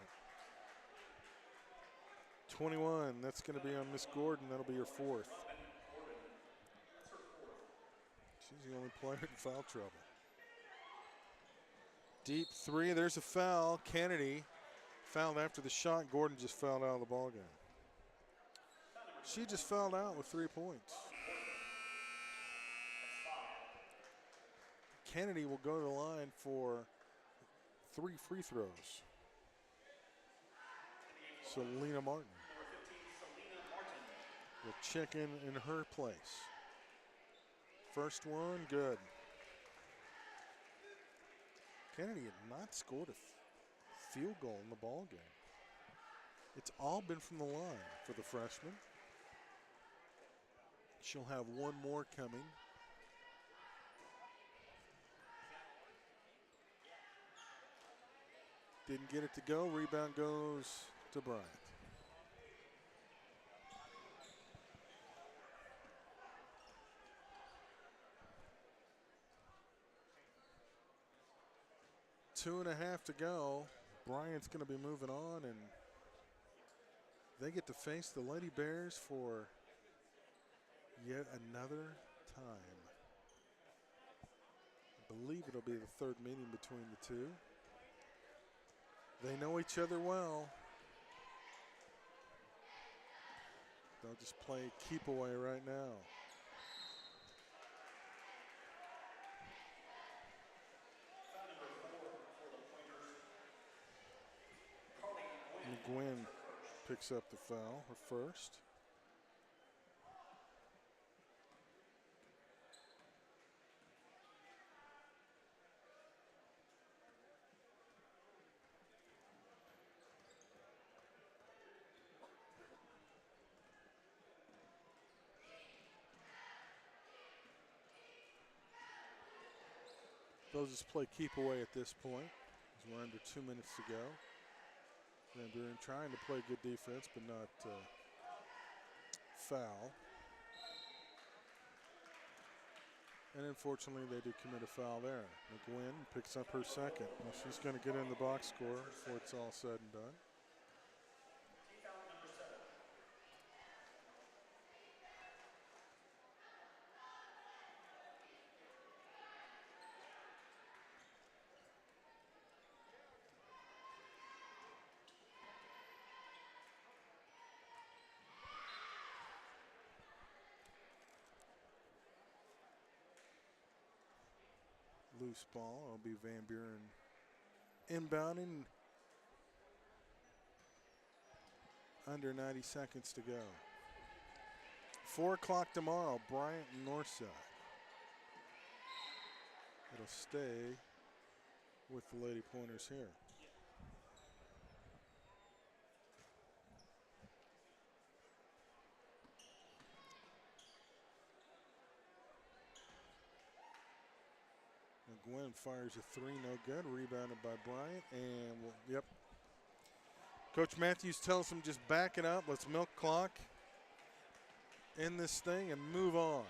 21, that's going to be on Miss Gordon. That'll be her 4th. She's the only player in foul trouble. Deep 3, there's a foul. Kennedy fouled after the shot. Gordon just fouled out of the ballgame. She just fouled out with 3 points. Kennedy will go to the line for 3 free throws. Selena Martin will check in her place. First one, good. Kennedy had not scored a field goal in the ball game. It's all been from the line for the freshman. She'll have one more coming. Didn't get it to go. Rebound goes to Bryant. Two and a half to go. Bryant's going to be moving on, and they get to face the Lady Bears for yet another time. I believe it'll be the 3rd meeting between the two. They know each other well. They'll just play keep away right now. McGuinn picks up the foul, her first. They'll just play keep away at this point, as we're under 2 minutes to go. Van Buren trying to play good defense, but not foul. And unfortunately, they do commit a foul there. McGuinn picks up her second. Well, she's going to get in the box score before it's all said and done. Loose ball. It'll be Van Buren inbounding. Under 90 seconds to go. 4 o'clock tomorrow, Bryant and Northside. It'll stay with the Lady Pointers here. McGuinn fires a three, no good. Rebounded by Bryant, and yep. Coach Matthews tells him just back it up. Let's milk clock, end this thing, and move on.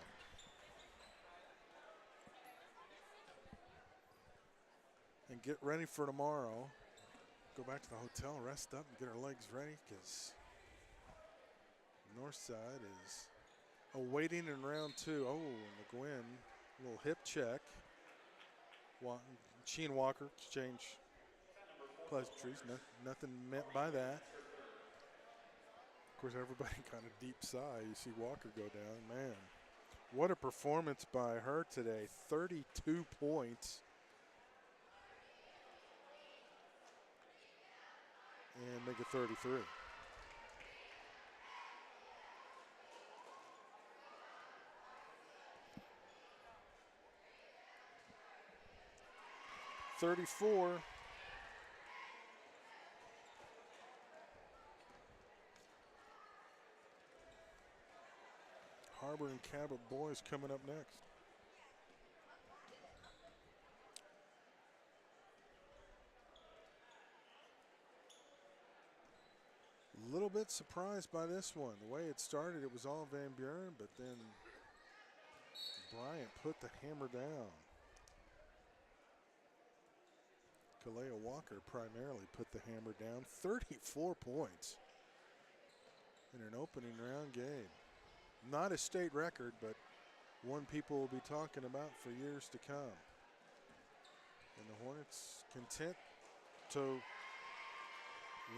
And get ready for tomorrow. Go back to the hotel, rest up, and get our legs ready, because Northside is awaiting in round 2. Oh, McGuinn, a little hip check. She and Walker exchange pleasantries. Nothing meant by that. Of course, everybody kind of deep sigh. You see Walker go down. Man, what a performance by her today. 32 points. And make it 33. Harbor and Cabot boys coming up next. A little bit surprised by this one. The way it started, it was all Van Buren, but then Bryant put the hammer down. Kalea Walker primarily put the hammer down. 34 points in an opening round game. Not a state record, but one people will be talking about for years to come. And the Hornets content to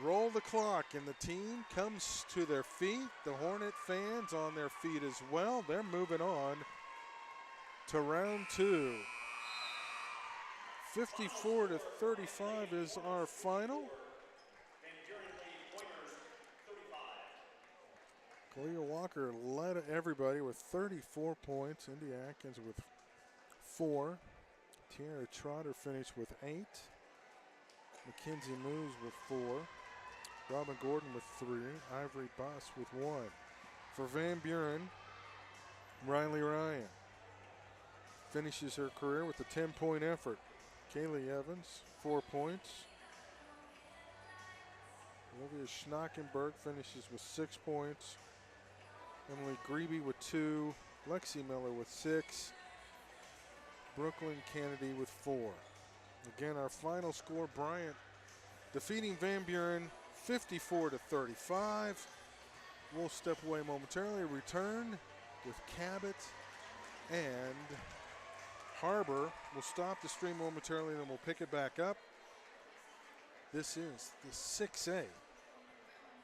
roll the clock, and the team comes to their feet. The Hornet fans on their feet as well. They're moving on to round 2. 54-35 is our final. Kalea Walker led everybody with 34 points. Indy Atkins with 4. Tiara Trotter finished with 8. Mackenzie Moose with 4. Robin Gordon with 3. Ivory Boss with 1. For Van Buren, Riley Ryan finishes her career with a 10-point effort. Kaylee Evans, 4 points. Olivia Schnackenberg finishes with 6 points. Emily Grebe with 2. Lexi Miller with 6. Brooklyn Kennedy with 4. Again, our final score, Bryant defeating Van Buren 54-35. We'll step away momentarily, return with Cabot and Harbor. We'll stop the stream momentarily, then we'll pick it back up. This is the 6A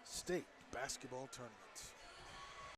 State Basketball Tournament.